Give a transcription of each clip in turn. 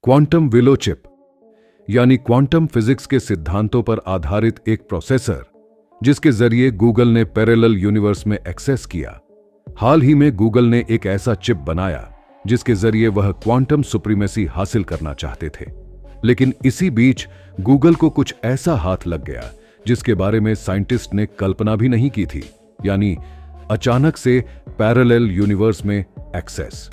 Quantum willow chip यानी quantum physics के सिद्धांतों पर आधारित एक प्रोसेसर जिसके जरिए गूगल ने पैरेलल यूनिवर्स में एक्सेस किया। हाल ही में गूगल ने एक ऐसा चिप बनाया जिसके जरिए वह क्वांटम सुप्रीमेसी हासिल करना चाहते थे, लेकिन इसी बीच गूगल को कुछ ऐसा हाथ लग गया जिसके बारे में साइंटिस्ट ने कल्पना भी नहीं की थी, यानी अचानक से पैरेलल यूनिवर्स में एक्सेस।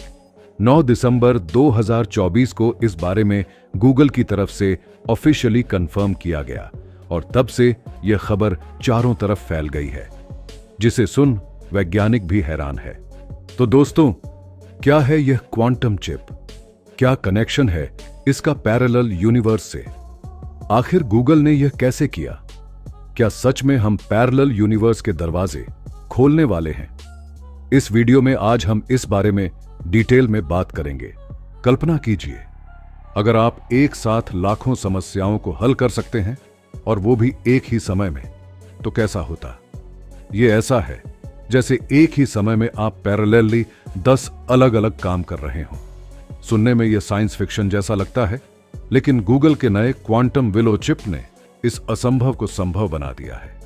9 दिसंबर 2024 को इस बारे में गूगल की तरफ से ऑफिशियली कंफर्म किया गया और तब से यह खबर चारों तरफ फैल गई है, जिसे सुन वैज्ञानिक भी हैरान है। तो दोस्तों, क्या है यह क्वांटम चिप? क्या कनेक्शन है इसका पैरेलल यूनिवर्स से? आखिर गूगल ने यह कैसे किया? क्या सच में हम पैरेलल यूनिवर्स के दरवाजे खोलने वाले हैं? इस वीडियो में आज हम इस बारे में डिटेल में बात करेंगे। कल्पना कीजिए, अगर आप एक साथ लाखों समस्याओं को हल कर सकते हैं और वो भी एक ही समय में, तो कैसा होता? ये ऐसा है जैसे एक ही समय में आप पैरेलली 10 अलग अलग काम कर रहे हों। सुनने में यह साइंस फिक्शन जैसा लगता है, लेकिन गूगल के नए क्वांटम विलो चिप ने इस असंभव को संभव बना दिया है।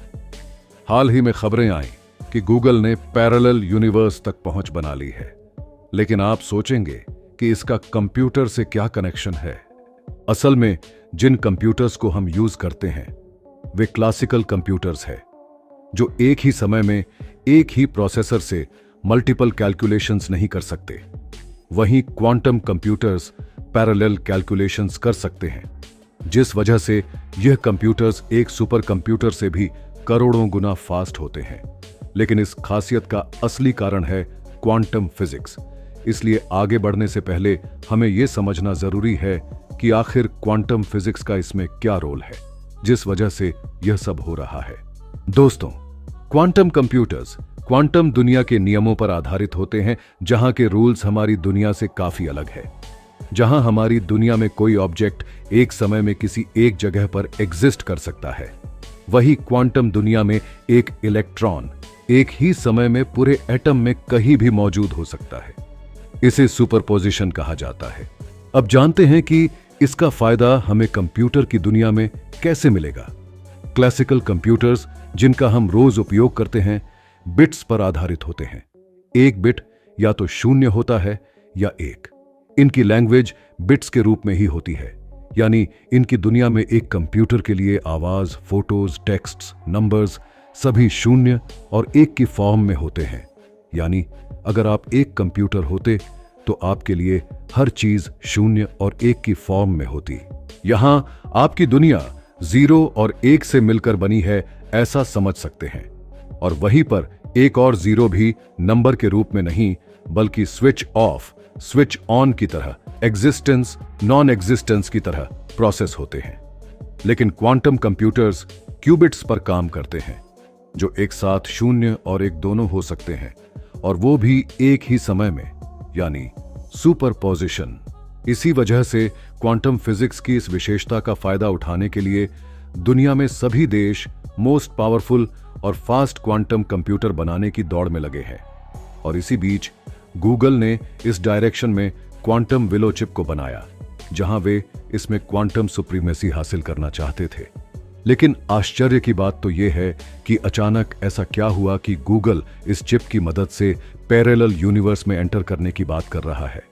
हाल ही में खबरें आई कि गूगल ने पैरेलल यूनिवर्स तक पहुंच बना ली है, लेकिन आप सोचेंगे कि इसका कंप्यूटर से क्या कनेक्शन है? असल में जिन कंप्यूटर्स को हम यूज करते हैं वे क्लासिकल कंप्यूटर्स हैं, जो एक ही समय में एक ही प्रोसेसर से मल्टीपल कैलकुलेशंस नहीं कर सकते। वहीं क्वांटम कंप्यूटर्स पैरेलल कैलकुलेशंस कर सकते हैं, जिस वजह से यह कंप्यूटर्स एक सुपर कंप्यूटर से भी करोड़ों गुना फास्ट होते हैं। लेकिन इस खासियत का असली कारण है क्वांटम फिजिक्स। इसलिए आगे बढ़ने से पहले हमें यह समझना जरूरी है कि आखिर क्वांटम फिजिक्स का इसमें क्या रोल है, जिस वजह से यह सब हो रहा है। दोस्तों, क्वांटम कंप्यूटर्स क्वांटम दुनिया के नियमों पर आधारित होते हैं, जहां के रूल्स हमारी दुनिया से काफी अलग है। जहां हमारी दुनिया में कोई ऑब्जेक्ट एक समय में किसी एक जगह पर एग्जिस्ट कर सकता है, वही क्वांटम दुनिया में एक इलेक्ट्रॉन एक ही समय में पूरे एटम में कहीं भी मौजूद हो सकता है। इसे सुपरपोजिशन कहा जाता है। अब जानते हैं कि इसका फायदा हमें कंप्यूटर की दुनिया में कैसे मिलेगा। क्लासिकल कंप्यूटर्स जिनका हम रोज उपयोग करते हैं बिट्स पर आधारित होते हैं। एक बिट या तो 0 होता है या 1। इनकी लैंग्वेज बिट्स के रूप में ही होती है, यानी इनकी दुनिया में एक कंप्यूटर के लिए आवाज, फोटोज, टेक्स्ट्स, नंबर्स सभी 0 और 1 की फॉर्म में होते हैं। यानी अगर आप एक कंप्यूटर होते तो आपके लिए हर चीज 0 और 1 की फॉर्म में होती। यहां आपकी दुनिया 0 और 1 से मिलकर बनी है, ऐसा समझ सकते हैं। और वहीं पर 1 और 0 भी नंबर के रूप में नहीं, बल्कि स्विच ऑफ स्विच ऑन की तरह, एग्जिस्टेंस नॉन एग्जिस्टेंस की तरह प्रोसेस होते हैं। लेकिन क्वांटम कंप्यूटर्स क्यूबिट्स पर काम करते हैं, जो एक साथ 0 और 1 दोनों हो सकते हैं, और वो भी एक ही समय में, यानी सुपरपोजिशन। इसी वजह से क्वांटम फिजिक्स की इस विशेषता का फायदा उठाने के लिए दुनिया में सभी देश मोस्ट पावरफुल और फास्ट क्वांटम कंप्यूटर बनाने की दौड़ में लगे हैं। और इसी बीच गूगल ने इस डायरेक्शन में क्वांटम विलो चिप को बनाया, जहां वे इसमें क्वांटम सुप्रीमेसी हासिल करना चाहते थे। लेकिन आश्चर्य की बात तो यह है कि अचानक ऐसा क्या हुआ कि गूगल इस चिप की मदद से पैरेलल यूनिवर्स में एंटर करने की बात कर रहा है।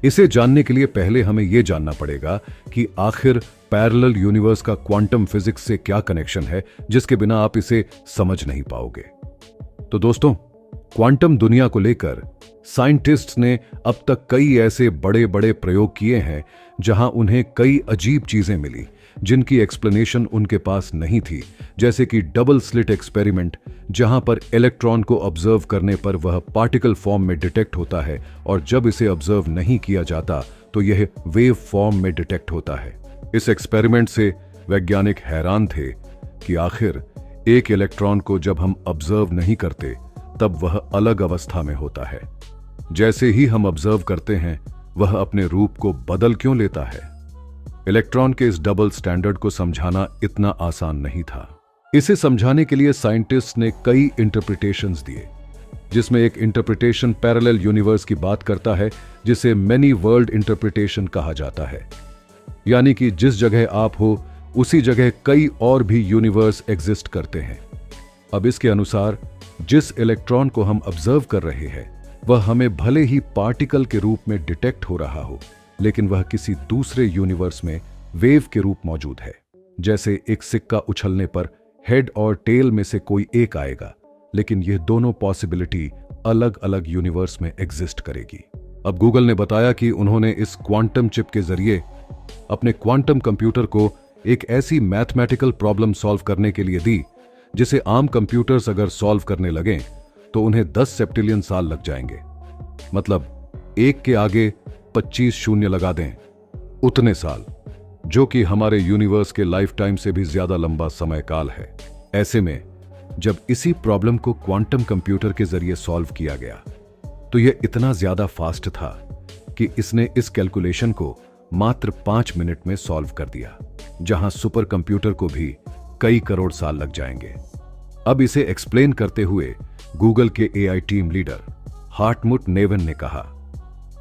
इसे जानने के लिए पहले हमें यह जानना पड़ेगा कि आखिर पैरेलल यूनिवर्स का क्वांटम फिजिक्स से क्या कनेक्शन है, जिसके बिना आप इसे समझ नहीं पाओगे। तो दोस्तों, क्वांटम दुनिया को लेकर साइंटिस्ट्स ने अब तक कई ऐसे बड़े बड़े प्रयोग किए हैं जहां उन्हें कई अजीब चीजें मिली जिनकी एक्सप्लेनेशन उनके पास नहीं थी, जैसे कि डबल स्लिट एक्सपेरिमेंट, जहां पर इलेक्ट्रॉन को ऑब्जर्व करने पर वह पार्टिकल फॉर्म में डिटेक्ट होता है और जब इसे ऑब्जर्व नहीं किया जाता तो यह वेव फॉर्म में डिटेक्ट होता है। इस एक्सपेरिमेंट से वैज्ञानिक हैरान थे कि आखिर एक इलेक्ट्रॉन को जब हम ऑब्जर्व नहीं करते तब वह अलग अवस्था में होता है। जैसे ही हम ऑब्जर्व करते हैं वह अपने रूप को बदल क्यों लेता है? इलेक्ट्रॉन के इस डबल स्टैंडर्ड को समझाना इतना आसान नहीं था। इसे समझाने के लिए साइंटिस्ट ने कई इंटरप्रिटेशंस दिए, जिसमें एक इंटरप्रिटेशन पैरेलल यूनिवर्स की बात करता है, जिसे मेनी वर्ल्ड इंटरप्रिटेशन कहा जाता है। यानी कि जिस जगह आप हो उसी जगह कई और भी यूनिवर्स एग्जिस्ट करते हैं। अब इसके अनुसार जिस इलेक्ट्रॉन को हम ऑब्जर्व कर रहे हैं वह हमें भले ही पार्टिकल के रूप में डिटेक्ट हो रहा हो, लेकिन वह किसी दूसरे यूनिवर्स में वेव के रूप मौजूद है। जैसे एक सिक्का उछलने पर हेड और टेल में से कोई एक आएगा, लेकिन यह दोनों पॉसिबिलिटी अलग अलग यूनिवर्स में एग्जिस्ट करेगी। अब गूगल ने बताया कि उन्होंने इस क्वांटम चिप के जरिए अपने क्वांटम कंप्यूटर को एक ऐसी मैथमेटिकल प्रॉब्लम सॉल्व करने के लिए दी जिसे आम कंप्यूटर्स अगर सॉल्व करने लगें तो उन्हें 10 सेप्टिलियन साल लग जाएंगे। मतलब एक के आगे 25 शून्य लगा दें, उतने साल, जो कि हमारे यूनिवर्स के लाइफ टाइम से भी ज्यादा लंबा समय काल है। ऐसे में जब इसी प्रॉब्लम को क्वांटम कंप्यूटर के जरिए सॉल्व किया गया तो यह इतना ज्यादा फास्ट था कि इसने इस कैलकुलेशन को मात्र 5 मिनट में सॉल्व कर दिया, जहां सुपर कंप्यूटर को भी कई करोड़ साल लग जाएंगे। अब इसे एक्सप्लेन करते हुए गूगल के एआई टीम लीडर हार्टमुट नेवन ने कहा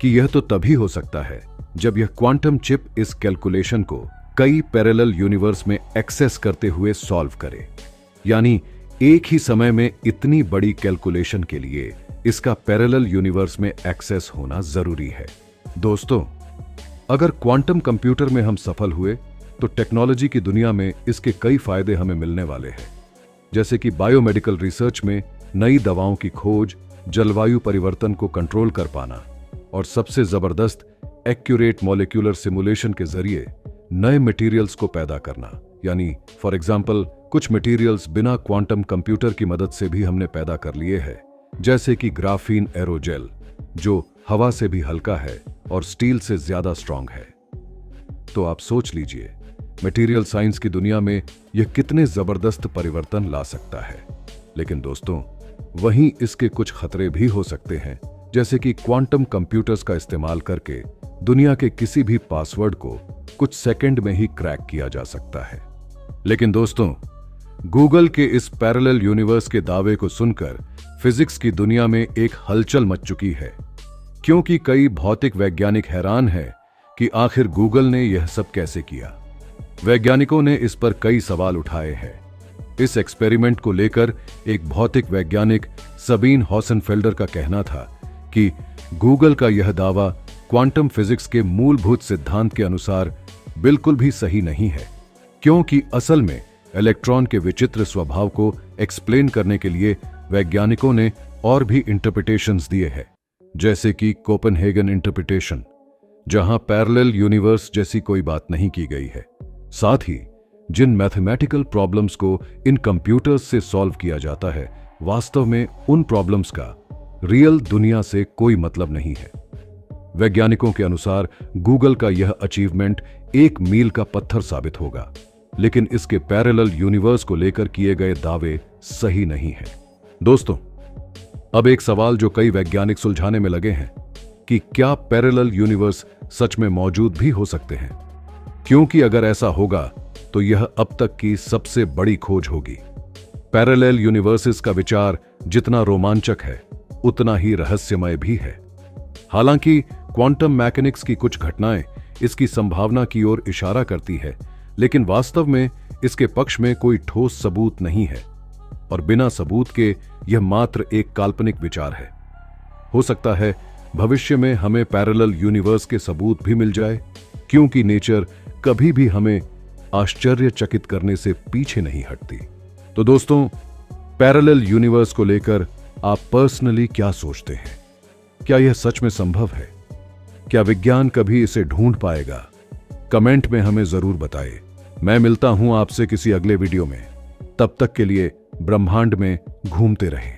कि यह तो तभी हो सकता है जब यह क्वांटम चिप इस कैलकुलेशन को कई पैरेलल यूनिवर्स में एक्सेस करते हुए सॉल्व करे। यानी एक ही समय में इतनी बड़ी कैलकुलेशन के लिए इसका पैरेलल यूनिवर्स में एक्सेस होना जरूरी है। दोस्तों, अगर क्वांटम कंप्यूटर में हम सफल हुए तो टेक्नोलॉजी की दुनिया में इसके कई फायदे हमें मिलने वाले हैं, जैसे कि बायोमेडिकल रिसर्च में नई दवाओं की खोज, जलवायु परिवर्तन को कंट्रोल कर पाना और सबसे जबरदस्त एक्यूरेट मॉलिक्यूलर सिमुलेशन के जरिए नए मटेरियल्स को पैदा करना। यानी फॉर एग्जांपल कुछ मटेरियल्स बिना क्वांटम कंप्यूटर की मदद से भी हमने पैदा कर लिए हैं, जैसे कि ग्राफीन एरोजेल जो हवा से भी हल्का है और स्टील से ज्यादा स्ट्रांग है। तो आप सोच लीजिए मटेरियल साइंस की दुनिया में यह कितने जबरदस्त परिवर्तन ला सकता है। लेकिन दोस्तों, वहीं इसके कुछ खतरे भी हो सकते हैं, जैसे कि क्वांटम कंप्यूटर्स का इस्तेमाल करके दुनिया के किसी भी पासवर्ड को कुछ सेकंड में ही क्रैक किया जा सकता है। लेकिन दोस्तों, गूगल के इस पैरेलल यूनिवर्स के दावे को सुनकर फिजिक्स की दुनिया में एक हलचल मच चुकी है, क्योंकि कई भौतिक वैज्ञानिक हैरान हैं कि आखिर गूगल ने यह सब कैसे किया। वैज्ञानिकों ने इस पर कई सवाल उठाए हैं। इस एक्सपेरिमेंट को लेकर एक भौतिक वैज्ञानिक सबीन हॉसेनफेल्डर का कहना था कि गूगल का यह दावा क्वांटम फिजिक्स के मूलभूत सिद्धांत के अनुसार बिल्कुल भी सही नहीं है, क्योंकि असल में इलेक्ट्रॉन के विचित्र स्वभाव को एक्सप्लेन करने के लिए वैज्ञानिकों ने और भी इंटरप्रिटेशंस दिए हैं, जैसे कि कोपेनहेगन इंटरप्रिटेशन, जहां पैरेलल यूनिवर्स जैसी कोई बात नहीं की गई है। साथ ही जिन मैथमेटिकल प्रॉब्लम्स को इन कंप्यूटर्स से सॉल्व किया जाता है, वास्तव में उन प्रॉब्लम्स का रियल दुनिया से कोई मतलब नहीं है। वैज्ञानिकों के अनुसार गूगल का यह अचीवमेंट एक मील का पत्थर साबित होगा, लेकिन इसके पैरेलल यूनिवर्स को लेकर किए गए दावे सही नहीं है। दोस्तों, अब एक सवाल जो कई वैज्ञानिक सुलझाने में लगे हैं कि क्या पैरेलल यूनिवर्स सच में मौजूद भी हो सकते हैं, क्योंकि अगर ऐसा होगा तो यह अब तक की सबसे बड़ी खोज होगी। पैरेलल यूनिवर्सेस का विचार जितना रोमांचक है उतना ही रहस्यमय भी है। हालांकि क्वांटम मैकेनिक्स की कुछ घटनाएं इसकी संभावना की ओर इशारा करती है, लेकिन वास्तव में इसके पक्ष में कोई ठोस सबूत नहीं है और बिना सबूत के यह मात्र एक काल्पनिक विचार है। हो सकता है भविष्य में हमें पैरेलल यूनिवर्स के सबूत भी मिल जाए, क्योंकि नेचर कभी भी हमें आश्चर्यचकित करने से पीछे नहीं हटती। तो दोस्तों, पैरेलल यूनिवर्स को लेकर आप पर्सनली क्या सोचते हैं? क्या यह सच में संभव है? क्या विज्ञान कभी इसे ढूंढ पाएगा? कमेंट में हमें जरूर बताएं। मैं मिलता हूं आपसे किसी अगले वीडियो में। तब तक के लिए ब्रह्मांड में घूमते रहें।